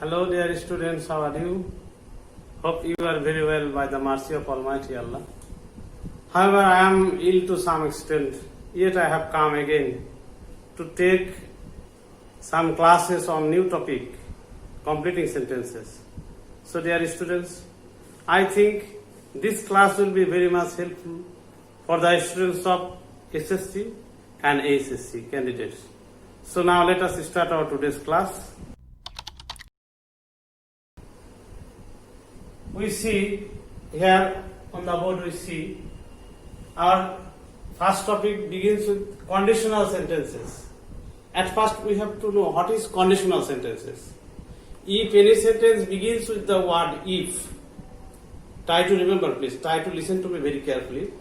Hello dear students, how are you? Hope you are very well by the mercy of Almighty Allah. However, I am ill to some extent, yet I have come again to take some classes on new topic, completing sentences. So dear students, I think this class will be very much helpful for the students of SSC and ASSC candidates. So now let us start our today's class. We see here on the board, we see our first topic begins with conditional sentences. At first we have to know what is conditional sentences. If any sentence begins with the word if, try to remember please, try to listen to me very carefully.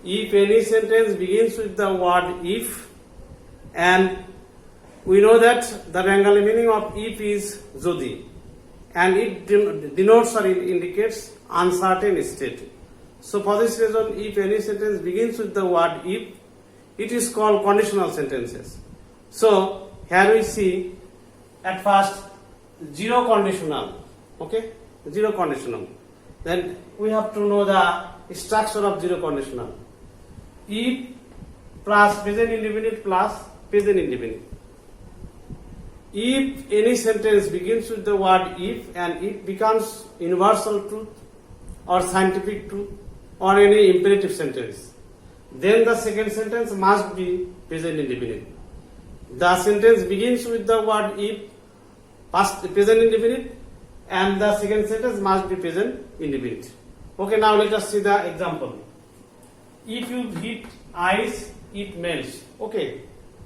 If any sentence begins with the word if, and we know that the Bengali meaning of if is jodi, and it denotes or indicates uncertain state. So for this reason, if any sentence begins with the word if, it is called conditional sentences. So here we see at first zero conditional, okay, zero conditional. Then we have to know the structure of zero conditional. If plus present indefinite plus present indefinite. If any sentence begins with the word if and it becomes universal truth or scientific truth or any imperative sentence, then the second sentence must be present indefinite. The sentence begins with the word if, past present indefinite, and the second sentence must be present indefinite. Okay, now let us see the example. If you hit ice, it melts. Okay,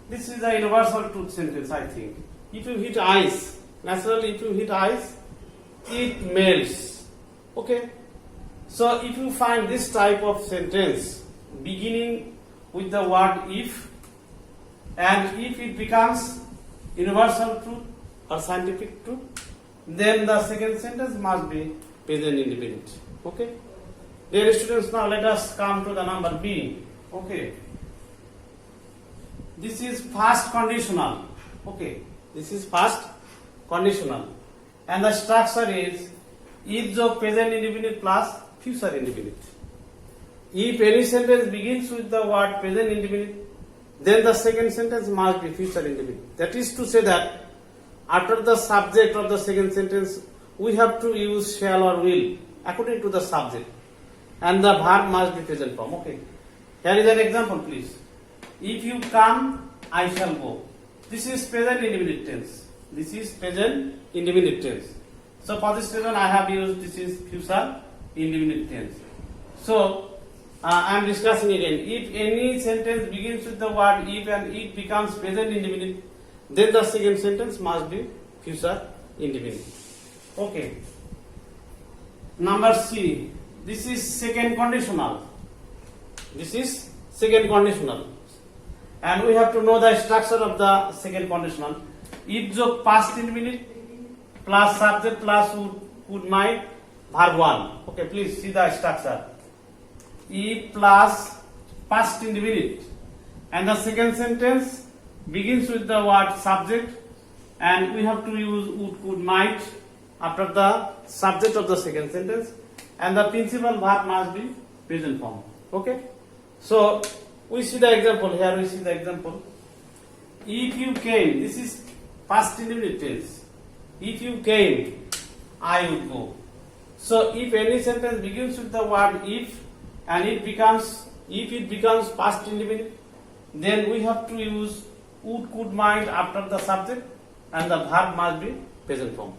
this is the universal truth sentence, I think. If you hit ice, naturally if you hit ice, it melts. Okay. So if you find this type of sentence beginning with the word if, and if it becomes universal truth or scientific truth, then the second sentence must be present indefinite. Okay. Dear students, now let us come to the number B. Okay. This is first conditional. Okay. This is first conditional, and the structure is if job present indefinite plus future indefinite. If any sentence begins with the word present indefinite, then the second sentence must be future indefinite. That is to say that after the subject of the second sentence, we have to use shall or will according to the subject, and the verb must be present form. Okay. Here is an example, please. If you come, I shall go. This is present indefinite tense. This is present indefinite tense. So for this reason I have used this is future indefinite tense. So I am discussing again. If any sentence begins with the word if and it becomes present indefinite, then the second sentence must be future indefinite. Okay. Number C. This is second conditional. This is second conditional. And we have to know the structure of the second conditional. If job past indefinite plus subject plus would might verb 1. Okay, please see the structure. If plus past indefinite, and the second sentence begins with the word subject, and we have to use would, could, might after the subject of the second sentence, and the principal verb must be present form. Okay, so we see the example here. We see the example. If you came, this is past indefinite tense. If you came, I would go. So if any sentence begins with the word if and it becomes past indefinite, then we have to use would, could, might after the subject, and the verb must be present form.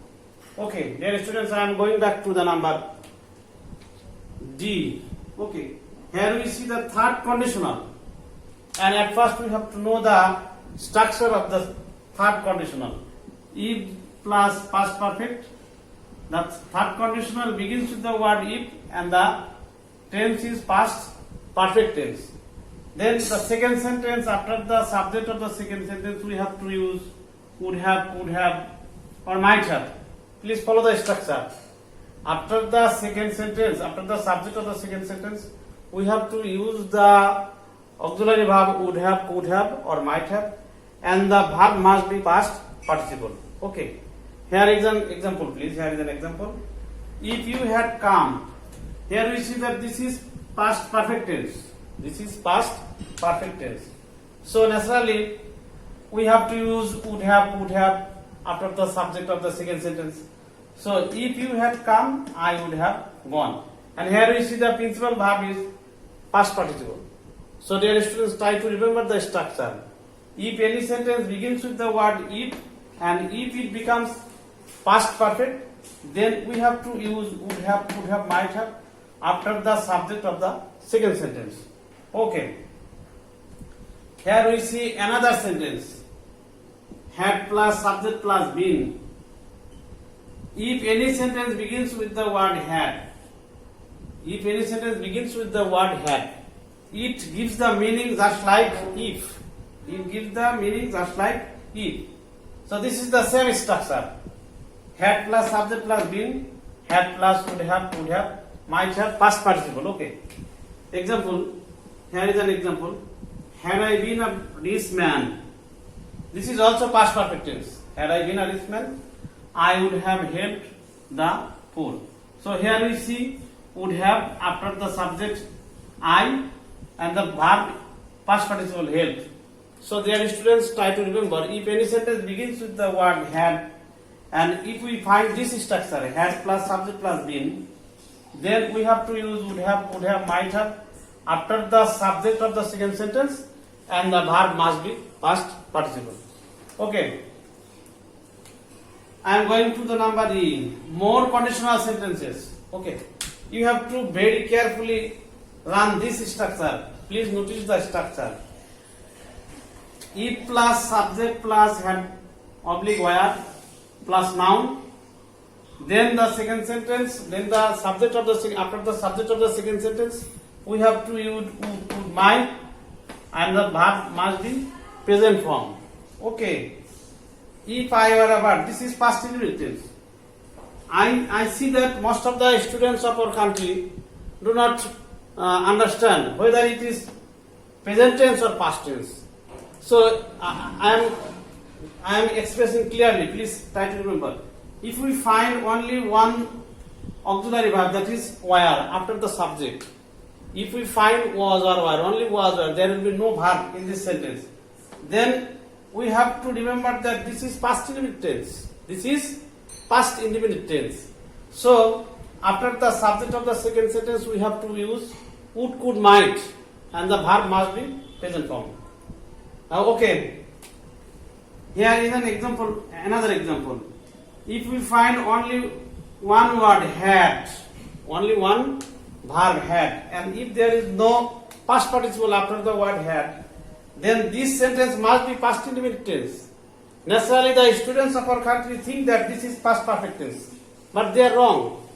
Okay, dear students, I am going back to the number D. Okay, here we see the third conditional. And at first we have to know the structure of the third conditional. If plus past perfect, the third conditional begins with the word if and the tense is past perfect tense. Then the second sentence after the subject of the second sentence we have to use would have, could have or might have. Please follow the structure. After the second sentence, after the subject of the second sentence, we have to use the auxiliary verb would have, could have or might have, and the verb must be past participle. Okay. Here is an example, please. Here is an example. If you had come, here we see that this is past perfect tense. This is past perfect tense. So naturally, we have to use would have after the subject of the second sentence. So if you had come, I would have gone. And here we see the principal verb is past participle. So dear students, try to remember the structure. If any sentence begins with the word if, and if it becomes past perfect, then we have to use would have, might have after the subject of the second sentence. Okay. Here we see another sentence. Had plus subject plus been. If any sentence begins with the word had, if any sentence begins with the word had, it gives the meaning just like if. It gives the meaning just like if. So this is the same structure. Had plus subject plus been, had plus would have, might have, past participle. Okay. Example. Here is an example. Had I been a rich man. This is also past perfect tense. Had I been a rich man, I would have helped the poor. So here we see would have after the subject I and the verb past participle helped. So dear students, try to remember, if any sentence begins with the word had, and if we find this structure, had plus subject plus been, then we have to use would have, might have after the subject of the second sentence, and the verb must be past participle. Okay. I am going to the number E. More conditional sentences. Okay. You have to very carefully run this structure. Please notice the structure. If plus subject plus had oblique where plus noun, then the second sentence, then the subject of the after the subject of the second sentence, we have to use would, might, and the verb must be present form. Okay. If I were a bird, this is past indefinite tense. I see that most of the students of our country do not understand whether it is present tense or past tense. So I am expressing clearly. Please try to remember. If we find only one auxiliary verb, that is were, after the subject, if we find was or were, only was or, there will be no verb in this sentence, then we have to remember that this is past indefinite tense. This is past indefinite tense. So after the subject of the second sentence, we have to use would, could, might, and the verb must be present form. Okay. Here is an example, another example. If we find only one word had, only one verb had, and if there is no past participle after the word had, then this sentence must be past indefinite tense. Naturally, the students of our country think that this is past perfect tense, but they are wrong.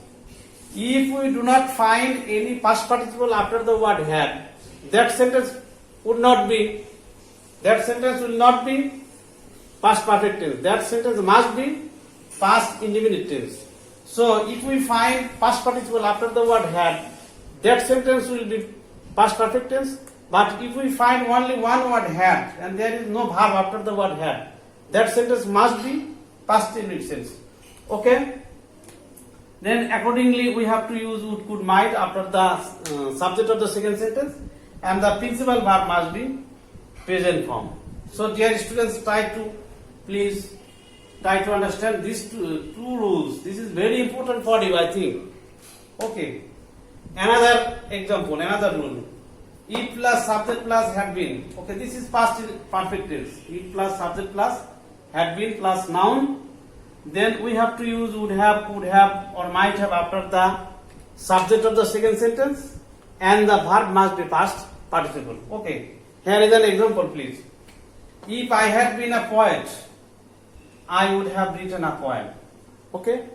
If we do not find any past participle after the word had, that sentence would not be, that sentence will not be past perfect tense. That sentence must be past indefinite tense. So if we find past participle after the word had, that sentence will be past perfect tense. But if we find only one word had and there is no verb after the word had, that sentence must be past indefinite tense. Okay? Then accordingly we have to use would, could, might after the subject of the second sentence, and the principal verb must be present form. So dear students, please try to understand these two rules. This is very important for you, I think. Okay. Another example, another rule. If plus subject plus had been. Okay, this is past perfect tense. If plus subject plus had been plus noun, then we have to use would have, or might have after the subject of the second sentence, and the verb must be past participle. Okay. Here is an example, please. If I had been a poet, I would have written a poem. Okay.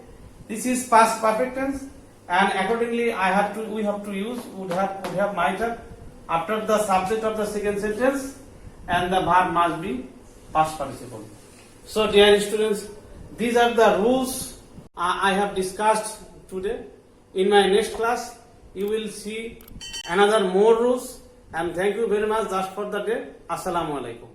This is past perfect tense, and accordingly we have to use would have, might have after the subject of the second sentence, and the verb must be past participle. So dear students, these are the rules I have discussed today. In my next class, you will see another more rules, and thank you very much just for the day. Assalamu alaikum.